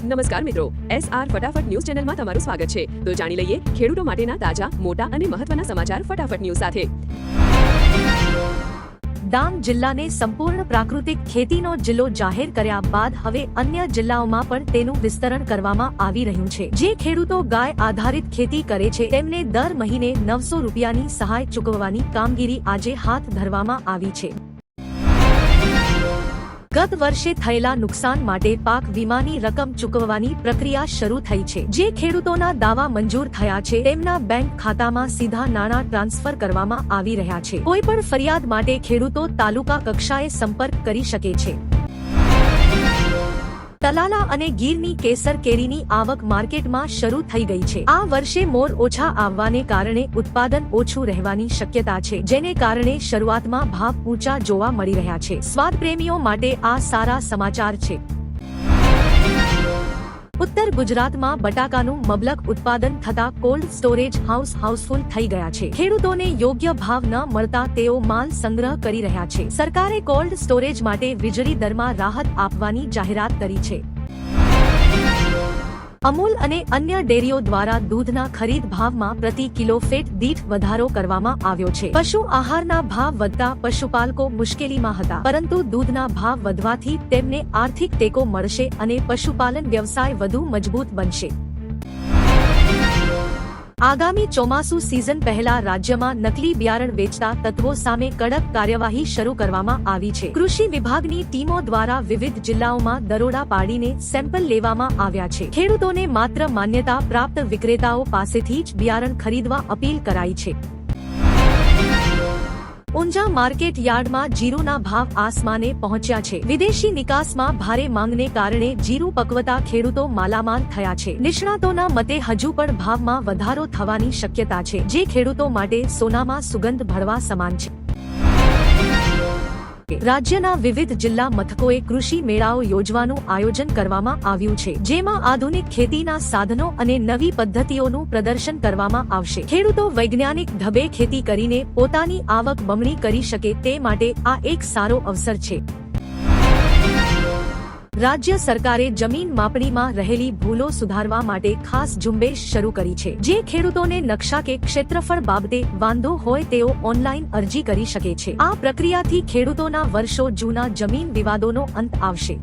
નમસ્કાર મિત્રો, SR ફટાફટ ન્યૂઝ ચેનલમાં તમારું સ્વાગત છે। તો જાણી લઈએ ખેડૂતો માટેના તાજા, મોટા અને મહત્વના સમાચાર ફટાફટ ન્યૂઝ સાથે। ડાંગ જિલ્લાને સંપૂર્ણ પ્રાકૃતિક ખેતીનો જિલ્લો જાહેર કર્યા બાદ હવે અન્ય જિલ્લાઓમાં પણ તેનું વિસ્તરણ કરવામાં આવી રહ્યું છે। જે ખેડૂતો ગાય આધારિત ખેતી કરે છે તેમને દર મહિને 900 રૂપિયાની સહાય ચૂકવવાની કામગીરી આજે હાથ ધરવામાં આવી છે। ગત વર્ષે થયેલા નુકસાન માટે પાક વીમાની રકમ ચૂકવવાની પ્રક્રિયા શરૂ થઈ છે। જે ખેડૂતોના દાવા મંજૂર થયા છે તેમના બેંક ખાતામાં સીધા નાણાં ટ્રાન્સફર કરવામાં આવી રહ્યા છે। કોઈ પણ ફરિયાદ માટે ખેડૂતો તાલુકા કક્ષાએ સંપર્ક કરી શકે છે। તલાલા અને ગીરની કેસર કેરીની આવક માર્કેટમાં શરૂ થઈ ગઈ છે। આ વર્ષે મોર ઓછા આવવાને કારણે ઉત્પાદન ઓછું રહેવાની શક્યતા છે, જેને કારણે શરૂઆતમાં ભાવ ઊંચા જોવા મળી રહ્યા છે। સ્વાદ પ્રેમીઓ માટે આ સારા સમાચાર છે। ઉત્તર ગુજરાતમાં બટાકાનું મબલક ઉત્પાદન થતા કોલ્ડ સ્ટોરેજ હાઉસફુલ થઈ ગયા છે। ખેડૂતોને યોગ્ય ભાવ ન મળતા તેઓ માલ સંગ્રહ કરી રહ્યા છે। સરકારે કોલ્ડ સ્ટોરેજ માટે વીજળી દરમાં રાહત આપવાની જાહેરાત કરી છે। અમૂલ અને અન્ય ડેરીઓ દ્વારા દૂધના ખરીદ ભાવમાં પ્રતિ કિલો ફેટ દીઠ વધારો કરવામાં આવ્યો છે। પશુ આહારના ભાવ વધતા પશુપાલકો મુશ્કેલીમાં હતા, પરંતુ દૂધના ભાવ વધવાથી તેમને આર્થિક ટેકો મળશે અને પશુપાલન વ્યવસાય વધુ મજબૂત બનશે। આગામી ચોમાસુ સિઝન પહેલા રાજ્યમાં નકલી બિયારણ વેચતા તત્વો સામે કડક કાર્યવાહી શરૂ કરવામાં આવી છે। કૃષિ વિભાગની ટીમો દ્વારા વિવિધ જિલ્લાઓમાં દરોડા પાડીને સેમ્પલ લેવામાં આવ્યા છે। ખેડૂતોને માત્ર માન્યતા પ્રાપ્ત વિક્રેતાઓ પાસેથી જ બિયારણ ખરીદવા અપીલ કરાઈ છે। ઊંઝા માર્કેટ યાર્ડમાં જીરુના ભાવ આસમાને પહોંચ્યા છે। વિદેશી નિકાસમાં ભારે માંગને કારણે જીરુ પકવતા ખેડૂતો માલામાલ થયા છે। નિષ્ણાતોના મતે હજુ પણ ભાવમાં વધારો થવાની શક્યતા છે, જે ખેડૂતો માટે સોનામાં સુગંધ ભળવા સમાન છે। રાજ્યના વિવિધ જિલ્લા મથકોએ કૃષિ મેળાઓ યોજવાનું આયોજન કરવામાં આવ્યું છે, જેમાં આધુનિક ખેતીના સાધનો અને નવી પદ્ધતિઓનું પ્રદર્શન કરવામાં આવશે। ખેડૂતો વૈજ્ઞાનિક ઢબે ખેતી કરીને પોતાની આવક બમણી કરી શકે તે માટે આ એક સારો અવસર છે। રાજ્ય સરકારે જમીન માપણીમાં રહેલી ભૂલો સુધારવા માટે ખાસ ઝુંબેશ શરૂ કરી છે। જે ખેડૂતોને નકશા કે ક્ષેત્રફળ બાબતે વાંધો હોય તેઓ ઓનલાઈન અરજી કરી શકે છે। આ પ્રક્રિયાથી ખેડૂતોના વર્ષો જૂના જમીન વિવાદોનો અંત આવશે।